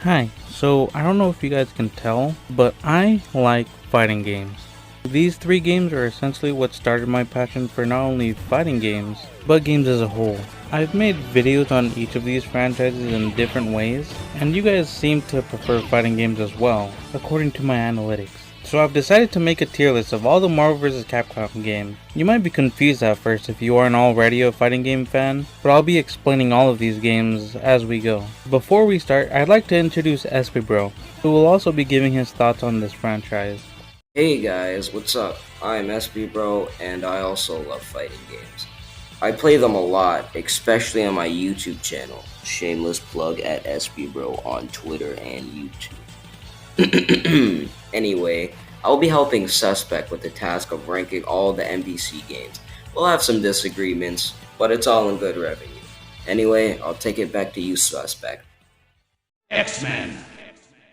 Hi, so I don't know if you guys can tell, but I like fighting games. These three games are essentially what started my passion for not only fighting games, but games as a whole. I've made videos on each of these franchises in different ways, and you guys seem to prefer fighting games as well, according to my analytics. So I've decided to make a tier list of all the Marvel vs. Capcom games. You might be confused at first if you aren't already a fighting game fan, but I'll be explaining all of these games as we go. Before we start, I'd like to introduce Espibro, who will also be giving his thoughts on this franchise. Hey guys, what's up? I'm Espibro and I also love fighting games. I play them a lot, especially on my YouTube channel. Shameless plug at Espibro on Twitter and YouTube. Anyway, I'll be helping Suspect with the task of ranking all the MVC games. We'll have some disagreements, but it's all in good revenue. Anyway, I'll take it back to you, Suspect. X-Men.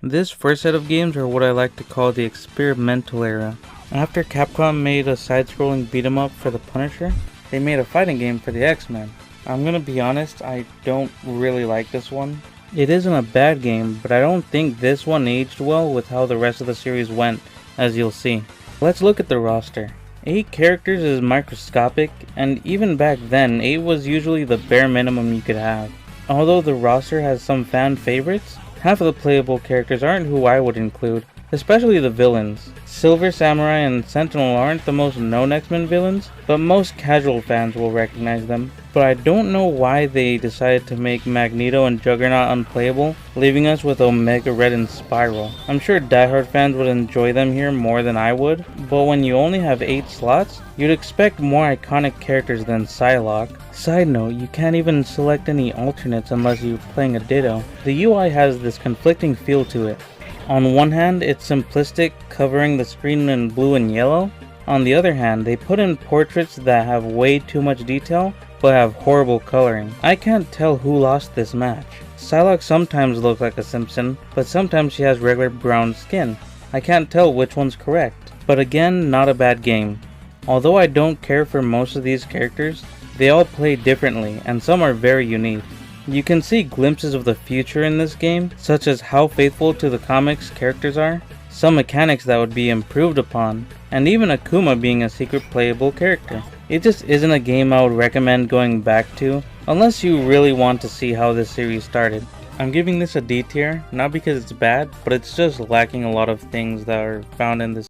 This first set of games are what I like to call the experimental era. After Capcom made a side-scrolling beat-em-up for the Punisher, they made a fighting game for the X-Men. I'm gonna be honest, I don't really like this one. It isn't a bad game, but I don't think this one aged well with how the rest of the series went, as you'll see. Let's look at the roster. 8 characters is microscopic, and even back then, 8 was usually the bare minimum you could have. Although the roster has some fan favorites, half of the playable characters aren't who I would include, especially the villains. Silver Samurai and Sentinel aren't the most known X-Men villains, but most casual fans will recognize them. But I don't know why they decided to make Magneto and Juggernaut unplayable, leaving us with Omega Red and Spiral. I'm sure diehard fans would enjoy them here more than I would, but when you only have 8 slots, you'd expect more iconic characters than Psylocke. Side note, you can't even select any alternates unless you're playing a Ditto. The UI has this conflicting feel to it. On one hand, it's simplistic, covering the screen in blue and yellow. On the other hand, they put in portraits that have way too much detail, but have horrible coloring. I can't tell who lost this match. Psylocke sometimes looks like a Simpson, but sometimes she has regular brown skin. I can't tell which one's correct. But again, not a bad game. Although I don't care for most of these characters, they all play differently, and some are very unique. You can see glimpses of the future in this game, such as how faithful to the comics characters are, some mechanics that would be improved upon, and even Akuma being a secret playable character. It just isn't a game I would recommend going back to, unless you really want to see how this series started. I'm giving this a D tier, not because it's bad, but it's just lacking a lot of things that are found in this.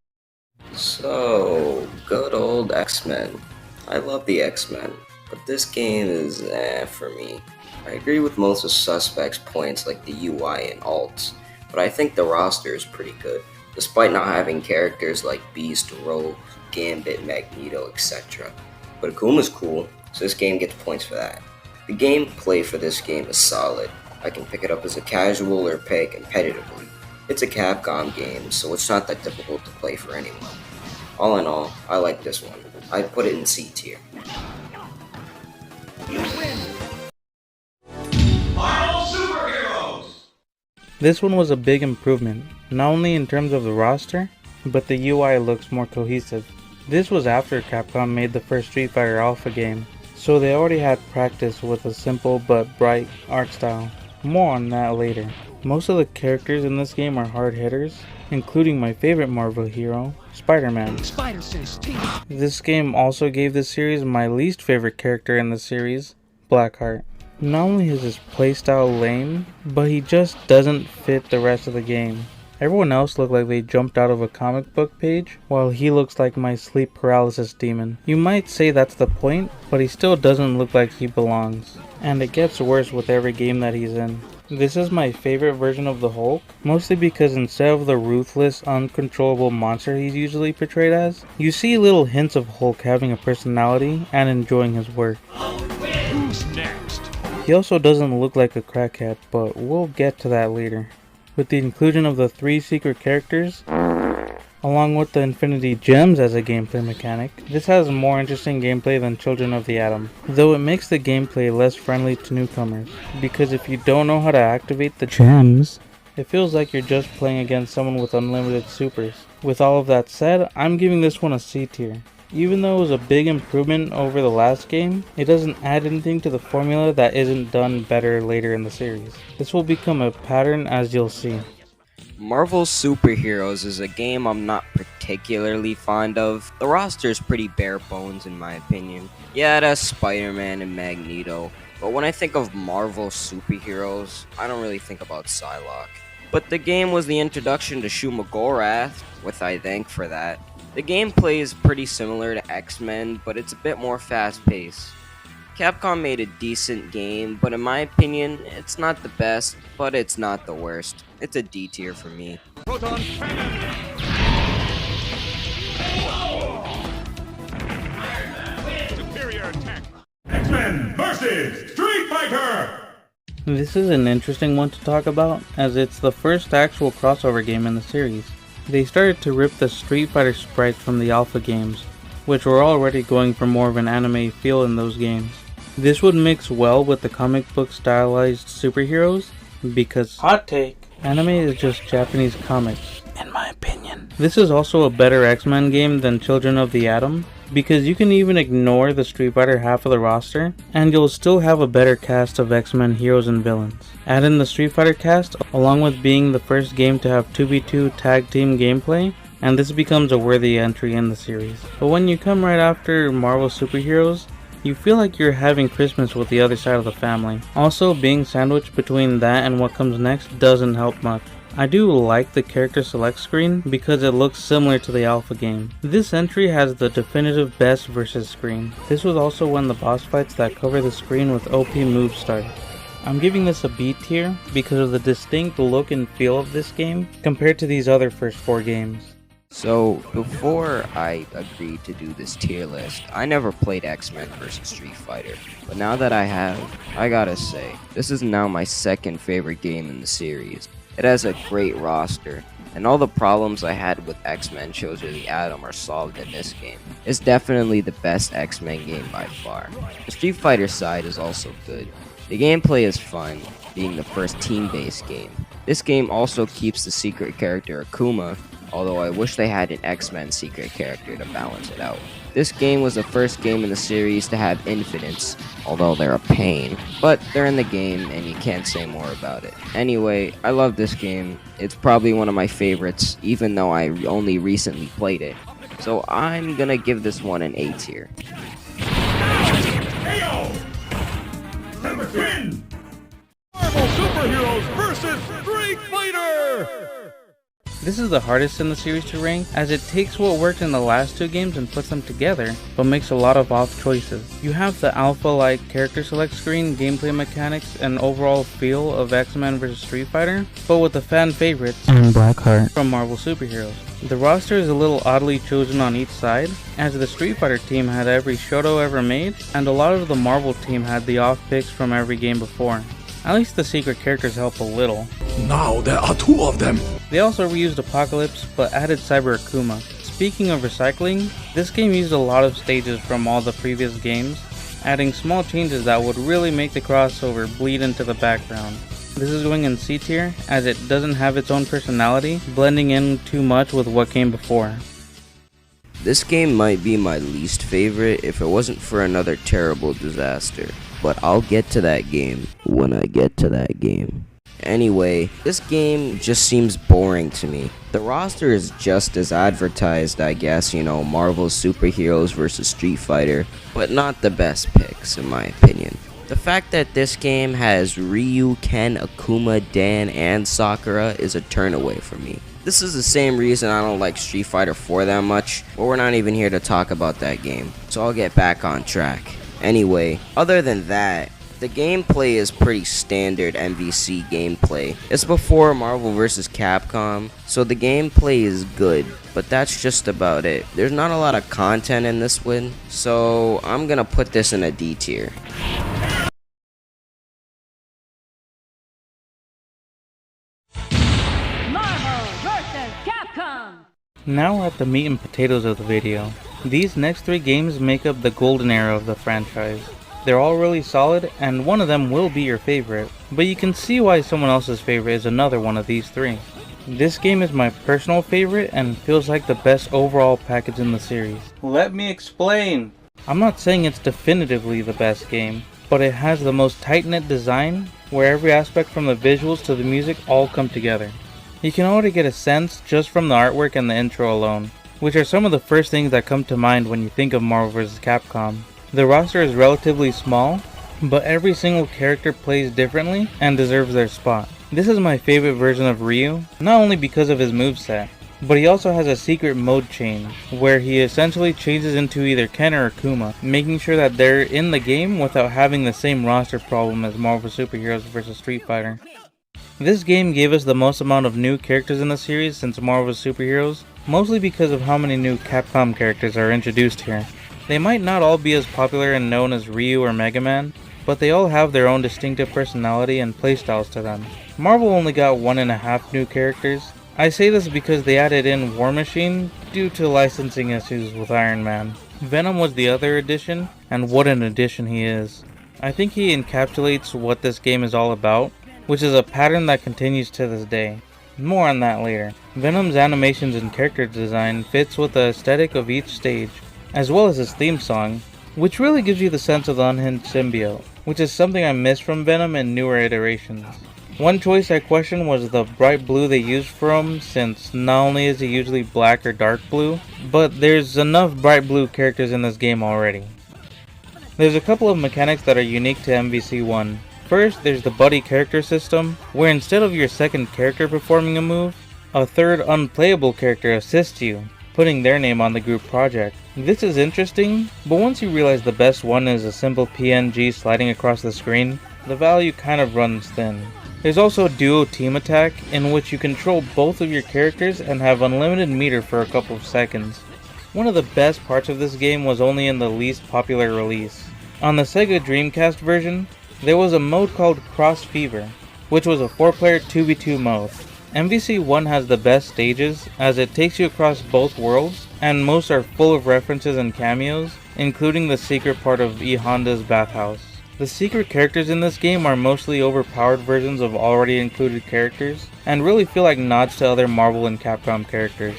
So, good old X-Men. I love the X-Men, but this game is for me. I agree with most of Suspect's points like the UI and alts, but I think the roster is pretty good, despite not having characters like Beast, Rogue, Gambit, Magneto, etc. But Akuma's cool, so this game gets points for that. The gameplay for this game is solid. I can pick it up as a casual or play competitively. It's a Capcom game, so it's not that difficult to play for anyone. All in all, I like this one. I'd put it in C tier. You win. Marvel Superheroes. This one was a big improvement, not only in terms of the roster, but the UI looks more cohesive. This was after Capcom made the first Street Fighter Alpha game, so they already had practice with a simple but bright art style. More on that later. Most of the characters in this game are hard hitters, including my favorite Marvel hero, Spider-Man. This game also gave the series my least favorite character in the series, Blackheart. Not only is his playstyle lame, but he just doesn't fit the rest of the game. Everyone else looked like they jumped out of a comic book page, while he looks like my sleep paralysis demon. You might say that's the point, but he still doesn't look like he belongs. And it gets worse with every game that he's in. This is my favorite version of the Hulk, mostly because instead of the ruthless, uncontrollable monster he's usually portrayed as, you see little hints of Hulk having a personality and enjoying his work. Who's next? He also doesn't look like a crackhead, but we'll get to that later. With the inclusion of the 3 secret characters, along with the Infinity Gems as a gameplay mechanic, this has more interesting gameplay than Children of the Atom, though it makes the gameplay less friendly to newcomers, because if you don't know how to activate the gems, it feels like you're just playing against someone with unlimited supers. With all of that said, I'm giving this one a C tier. Even though it was a big improvement over the last game, it doesn't add anything to the formula that isn't done better later in the series. This will become a pattern, as you'll see. Marvel Superheroes is a game I'm not particularly fond of. The roster is pretty bare bones in my opinion. Yeah, it has Spider-Man and Magneto, but when I think of Marvel Superheroes, I don't really think about Psylocke. But the game was the introduction to Shumagorath, which I thank for that. The gameplay is pretty similar to X-Men, but it's a bit more fast-paced. Capcom made a decent game, but in my opinion, it's not the best, but it's not the worst. It's a D tier for me. Proton cannon. Superior attack. X-Men versus Street Fighter. This is an interesting one to talk about, as it's the first actual crossover game in the series. They started to rip the Street Fighter sprites from the alpha games, which were already going for more of an anime feel in those games. This would mix well with the comic book stylized superheroes, because hot take, anime is just Japanese comics, in my opinion. This is also a better X-Men game than Children of the Atom, because you can even ignore the Street Fighter half of the roster, and you'll still have a better cast of X-Men heroes and villains. Add in the Street Fighter cast, along with being the first game to have 2v2 tag team gameplay, and this becomes a worthy entry in the series. But when you come right after Marvel Superheroes, you feel like you're having Christmas with the other side of the family. Also, being sandwiched between that and what comes next doesn't help much. I do like the character select screen because it looks similar to the alpha game. This entry has the definitive best versus screen. This was also when the boss fights that cover the screen with OP moves started. I'm giving this a B tier because of the distinct look and feel of this game compared to these other first 4 games. So, before I agreed to do this tier list, I never played X-Men vs. Street Fighter. But now that I have, I gotta say, this is now my second favorite game in the series. It has a great roster, and all the problems I had with X-Men Children of the Atom are solved in this game. It's definitely the best X-Men game by far. The Street Fighter side is also good. The gameplay is fun, being the first team-based game. This game also keeps the secret character Akuma, although I wish they had an X-Men secret character to balance it out. This game was the first game in the series to have infinites, although they're a pain, but they're in the game and you can't say more about it. Anyway, I love this game. It's probably one of my favorites, even though I only recently played it. So I'm gonna give this one an A tier. KO. Number 10. Marvel Superheroes versus Street Fighter. This is the hardest in the series to rank, as it takes what worked in the last 2 games and puts them together, but makes a lot of off choices. You have the alpha-like character select screen, gameplay mechanics, and overall feel of X-Men vs. Street Fighter, but with the fan favorites and Blackheart from Marvel Superheroes. The roster is a little oddly chosen on each side, as the Street Fighter team had every Shoto ever made, and a lot of the Marvel team had the off picks from every game before. At least the secret characters help a little. Now there are 2 of them. They also reused Apocalypse, but added Cyber Akuma. Speaking of recycling, this game used a lot of stages from all the previous games, adding small changes that would really make the crossover bleed into the background. This is going in C tier, as it doesn't have its own personality, blending in too much with what came before. This game might be my least favorite if it wasn't for another terrible disaster, but I'll get to that game when I get to that game. Anyway, this game just seems boring to me. The roster is just as advertised, I guess, Marvel Superheroes vs. Street Fighter, but not the best picks in my opinion. The fact that this game has Ryu, Ken, Akuma, Dan, and Sakura is a turn away for me. This is the same reason I don't like Street Fighter 4 that much, but we're not even here to talk about that game, so I'll get back on track. Anyway, other than that, the gameplay is pretty standard MVC gameplay. It's before Marvel vs. Capcom, so the gameplay is good, but that's just about it. There's not a lot of content in this one, so I'm gonna put this in a D tier. Marvel vs. Capcom. Now at the meat and potatoes of the video. These next 3 games make up the golden era of the franchise. They're all really solid, and one of them will be your favorite, but you can see why someone else's favorite is another one of these 3. This game is my personal favorite and feels like the best overall package in the series. Let me explain! I'm not saying it's definitively the best game, but it has the most tight-knit design, where every aspect from the visuals to the music all come together. You can already get a sense just from the artwork and the intro alone, which are some of the first things that come to mind when you think of Marvel vs. Capcom. The roster is relatively small, but every single character plays differently and deserves their spot. This is my favorite version of Ryu, not only because of his moveset, but he also has a secret mode change, where he essentially changes into either Ken or Akuma, making sure that they're in the game without having the same roster problem as Marvel Superheroes vs. Street Fighter. This game gave us the most amount of new characters in the series since Marvel Superheroes, mostly because of how many new Capcom characters are introduced here. They might not all be as popular and known as Ryu or Mega Man, but they all have their own distinctive personality and playstyles to them. Marvel only got 1.5 new characters. I say this because they added in War Machine due to licensing issues with Iron Man. Venom was the other addition, and what an addition he is. I think he encapsulates what this game is all about, which is a pattern that continues to this day. More on that later. Venom's animations and character design fits with the aesthetic of each stage, as well as his theme song, which really gives you the sense of the unhinged symbiote, which is something I missed from Venom in newer iterations. One choice I questioned was the bright blue they used for him, since not only is he usually black or dark blue, but there's enough bright blue characters in this game already. There's a couple of mechanics that are unique to MVC1. First, there's the buddy character system, where instead of your second character performing a move, a third unplayable character assists you, putting their name on the group project. This is interesting, but once you realize the best one is a simple PNG sliding across the screen, the value kind of runs thin. There's also duo team attack, in which you control both of your characters and have unlimited meter for a couple of seconds. One of the best parts of this game was only in the least popular release. On the Sega Dreamcast version, there was a mode called Cross Fever, which was a 4-player 2v2 mode. MVC1 has the best stages, as it takes you across both worlds, and most are full of references and cameos, including the secret part of E Honda's bathhouse. The secret characters in this game are mostly overpowered versions of already included characters, and really feel like nods to other Marvel and Capcom characters.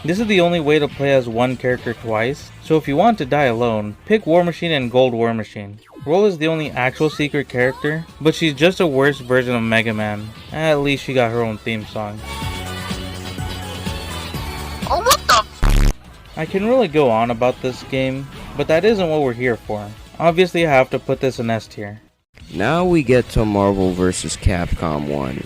This is the only way to play as one character twice, so if you want to die alone, pick War Machine and Gold War Machine. Roll is the only actual secret character, but she's just a worse version of Mega Man. At least she got her own theme song. Oh, what the? I can really go on about this game, but that isn't what we're here for. Obviously I have to put this in S tier. Now we get to Marvel vs. Capcom 1,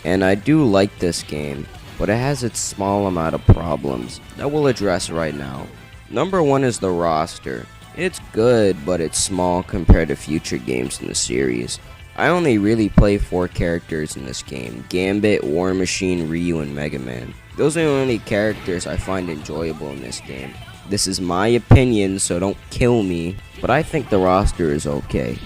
and I do like this game, but it has its small amount of problems that we'll address right now. Number 1 is the roster. It's good, but it's small compared to future games in the series. I only really play 4 characters in this game: Gambit, War Machine, Ryu, and Mega Man. Those are the only characters I find enjoyable in this game. This is my opinion, so don't kill me, but I think the roster is okay.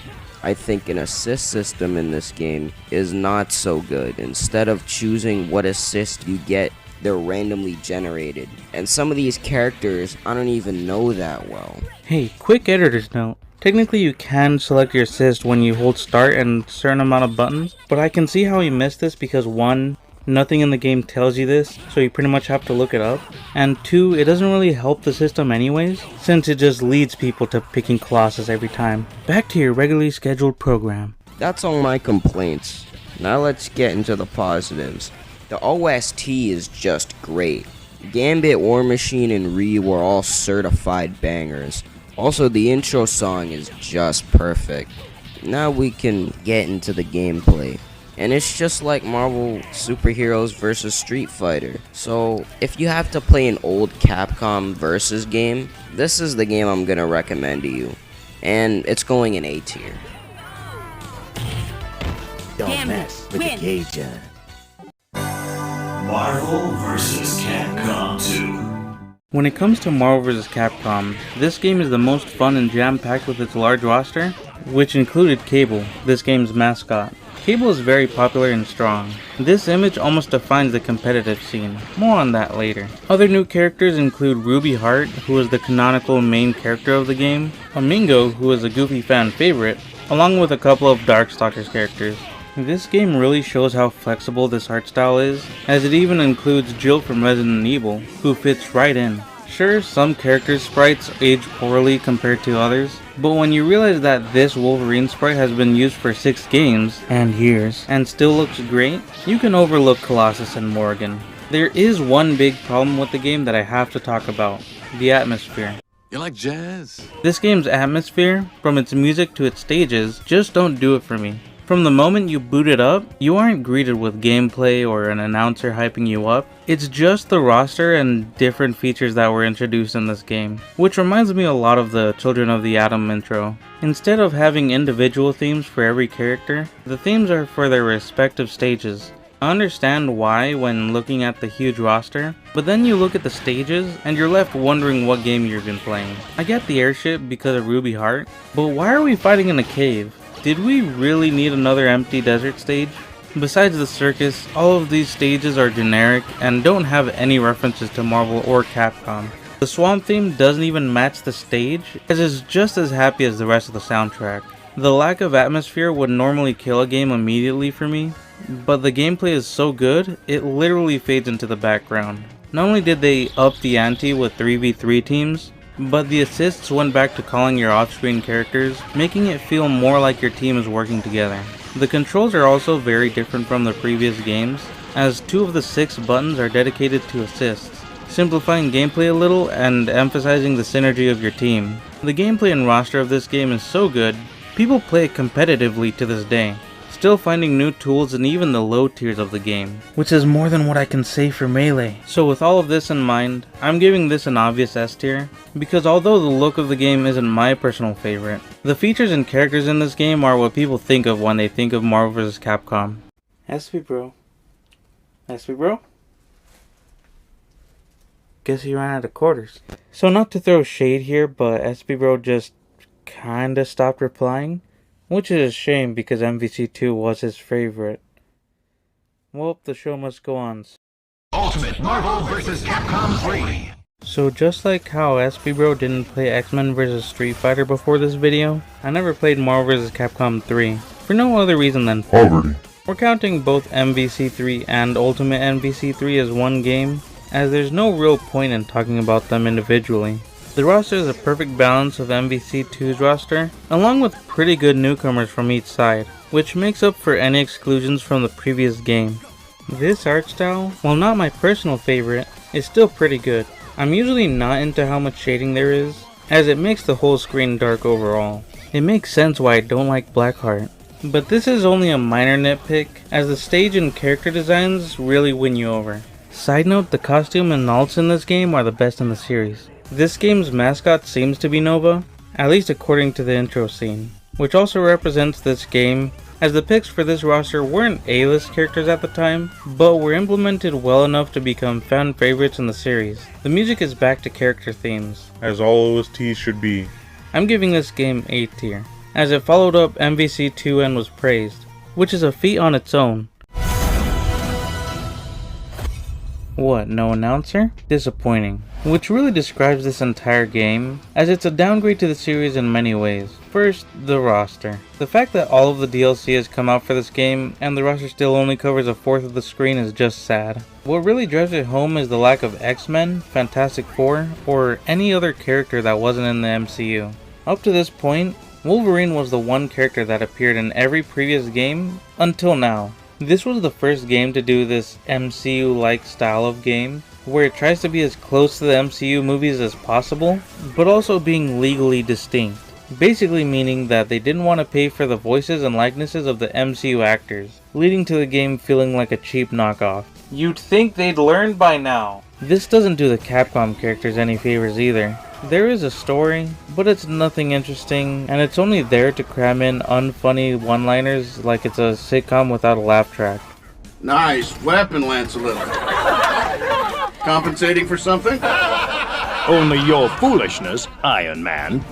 I think an assist system in this game is not so good. Instead of choosing what assist you get, they're randomly generated. And some of these characters I don't even know that well. Hey, quick editor's note. Technically you can select your assist when you hold start and a certain amount of buttons, but I can see how you missed this because 1, nothing in the game tells you this, so you pretty much have to look it up, and 2, it doesn't really help the system anyways, since it just leads people to picking Colossus every time. Back to your regularly scheduled program. That's all my complaints. Now let's get into the positives. The OST is just great. Gambit, War Machine, and Ryu were all certified bangers. Also, the intro song is just perfect. Now we can get into the gameplay. And it's just like Marvel Superheroes vs. Street Fighter. So, if you have to play an old Capcom versus game, this is the game I'm gonna recommend to you. And it's going in A tier. Don't mess with the Gaijin. Marvel vs. Capcom 2. When it comes to Marvel vs. Capcom, this game is the most fun and jam-packed with its large roster, which included Cable, this game's mascot. Cable is very popular and strong. This image almost defines the competitive scene. More on that later. Other new characters include Ruby Hart, who is the canonical main character of the game, Amingo, who is a Goofy fan favorite, along with a couple of Darkstalkers characters. This game really shows how flexible this art style is, as it even includes Jill from Resident Evil, who fits right in. Sure, some characters' sprites age poorly compared to others, but when you realize that this Wolverine sprite has been used for 6 games and years and still looks great, you can overlook Colossus and Morgan. There is one big problem with the game that I have to talk about: the atmosphere. You like jazz? This game's atmosphere, from its music to its stages, just don't do it for me. From the moment you boot it up, you aren't greeted with gameplay or an announcer hyping you up. It's just the roster and different features that were introduced in this game, which reminds me a lot of the Children of the Atom intro. Instead of having individual themes for every character, the themes are for their respective stages. I understand why when looking at the huge roster, but then you look at the stages and you're left wondering what game you've been playing. I get the airship because of Ruby Heart, but why are we fighting in a cave? Did we really need another empty desert stage? Besides the circus, all of these stages are generic and don't have any references to Marvel or Capcom. The swamp theme doesn't even match the stage, as it's just as happy as the rest of the soundtrack. The lack of atmosphere would normally kill a game immediately for me, but the gameplay is so good, it literally fades into the background. Not only did they up the ante with 3v3 teams, but the assists went back to calling your off-screen characters, making it feel more like your team is working together. The controls are also very different from the previous games, as 2 of the 6 buttons are dedicated to assists, simplifying gameplay a little and emphasizing the synergy of your team. The gameplay and roster of this game is so good, people play it competitively to this day, still finding new tools in even the low tiers of the game, which is more than what I can say for Melee. So with all of this in mind, I'm giving this an obvious S tier, because although the look of the game isn't my personal favorite, the features and characters in this game are what people think of when they think of Marvel vs. Capcom. Espibro. Espibro? Guess he ran out of quarters. So not to throw shade here, but Espibro just kinda stopped replying. Which is a shame because MVC2 was his favorite. Well, the show must go on. Ultimate Marvel vs. Capcom 3. So just like how Espibro didn't play X-Men vs. Street Fighter before this video, I never played Marvel vs. Capcom 3, for no other reason than poverty. We're counting both MVC3 and Ultimate MVC3 as one game, as there's no real point in talking about them individually. The roster is a perfect balance of MVC2's roster, along with pretty good newcomers from each side, which makes up for any exclusions from the previous game. This art style, while not my personal favorite, is still pretty good. I'm usually not into how much shading there is, as it makes the whole screen dark overall. It makes sense why I don't like Blackheart. But this is only a minor nitpick, as the stage and character designs really win you over. Side note, the costume and alts in this game are the best in the series. This game's mascot seems to be Nova, at least according to the intro scene, which also represents this game, as the picks for this roster weren't A-list characters at the time, but were implemented well enough to become fan favorites in the series. The music is back to character themes, as all OSTs should be. I'm giving this game A tier, as it followed up MVC2 and was praised, which is a feat on its own. What, no announcer? Disappointing. Which really describes this entire game, as it's a downgrade to the series in many ways. First, the roster. The fact that all of the DLC has come out for this game, and the roster still only covers a fourth of the screen is just sad. What really drives it home is the lack of X-Men, Fantastic Four, or any other character that wasn't in the MCU. Up to this point, Wolverine was the one character that appeared in every previous game, until now. This was the first game to do this MCU-like style of game, where it tries to be as close to the MCU movies as possible, but also being legally distinct. Basically meaning that they didn't want to pay for the voices and likenesses of the MCU actors, leading to the game feeling like a cheap knockoff. You'd think they'd learned by now. This doesn't do the Capcom characters any favors either. There is a story, but it's nothing interesting, and it's only there to cram in unfunny one-liners like it's a sitcom without a laugh track. Nice weapon, Lancelot. Compensating for something? Only your foolishness, Iron Man.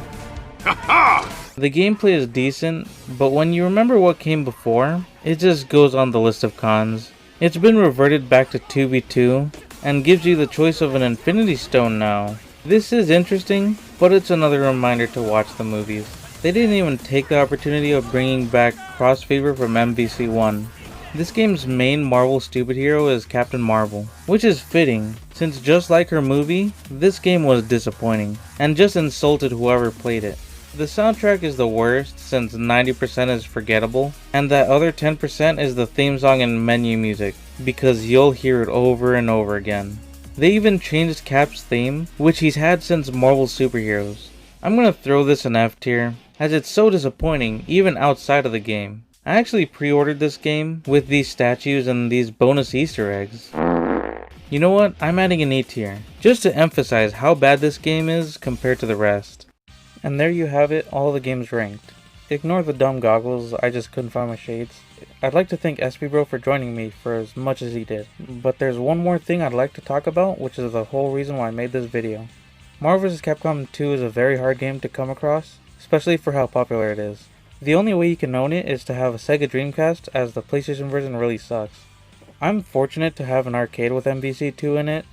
The gameplay is decent, but when you remember what came before, it just goes on the list of cons. It's been reverted back to 2v2, and gives you the choice of an Infinity Stone now. This is interesting, but it's another reminder to watch the movies. They didn't even take the opportunity of bringing back Cross Fever from MVC1. This game's main Marvel stupid hero is Captain Marvel, which is fitting, since just like her movie, this game was disappointing, and just insulted whoever played it. The soundtrack is the worst, since 90% is forgettable, and that other 10% is the theme song and menu music, because you'll hear it over and over again. They even changed Cap's theme, which he's had since Marvel Superheroes. I'm gonna throw this an F tier, as it's so disappointing even outside of the game. I actually pre-ordered this game with these statues and these bonus Easter eggs. You know what, I'm adding an E tier, just to emphasize how bad this game is compared to the rest. And there you have it, all the games ranked. Ignore the dumb goggles, I just couldn't find my shades. I'd like to thank Espibro for joining me for as much as he did. But there's one more thing I'd like to talk about, which is the whole reason why I made this video. Marvel vs. Capcom 2 is a very hard game to come across, especially for how popular it is. The only way you can own it is to have a Sega Dreamcast, as the PlayStation version really sucks. I'm fortunate to have an arcade with MVC2 in it,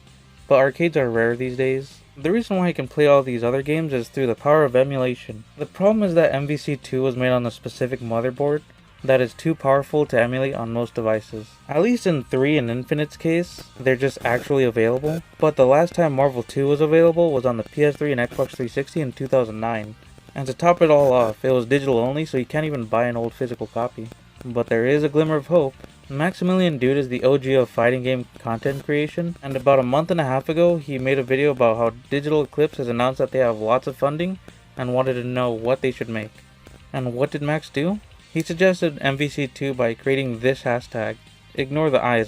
but arcades are rare these days. The reason why I can play all these other games is through the power of emulation. The problem is that MVC2 was made on a specific motherboard that is too powerful to emulate on most devices. At least in 3 and Infinite's case, they're just actually available, but the last time Marvel 2 was available was on the PS3 and Xbox 360 in 2009. And to top it all off, it was digital only, so you can't even buy an old physical copy. But there is a glimmer of hope. Maximilian Dood is the OG of fighting game content creation, and about a month and a half ago, he made a video about how Digital Eclipse has announced that they have lots of funding and wanted to know what they should make. And what did Max do? He suggested MVC2 by creating this hashtag. Ignore the eyes,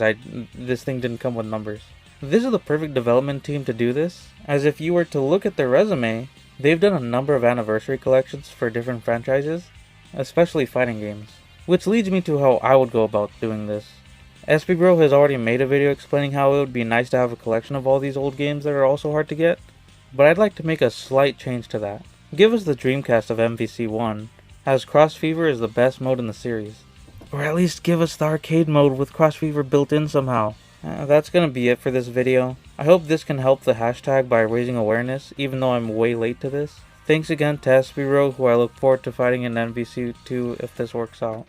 this thing didn't come with numbers. This is the perfect development team to do this, as if you were to look at their resume, they've done a number of anniversary collections for different franchises, especially fighting games. Which leads me to how I would go about doing this. Espibro has already made a video explaining how it would be nice to have a collection of all these old games that are also hard to get, but I'd like to make a slight change to that. Give us the Dreamcast of MVC1, as Cross Fever is the best mode in the series. Or at least give us the arcade mode with Cross Fever built in somehow. That's gonna be it for this video. I hope this can help the hashtag by raising awareness, even though I'm way late to this. Thanks again to Espibro, who I look forward to fighting in MVC2 if this works out.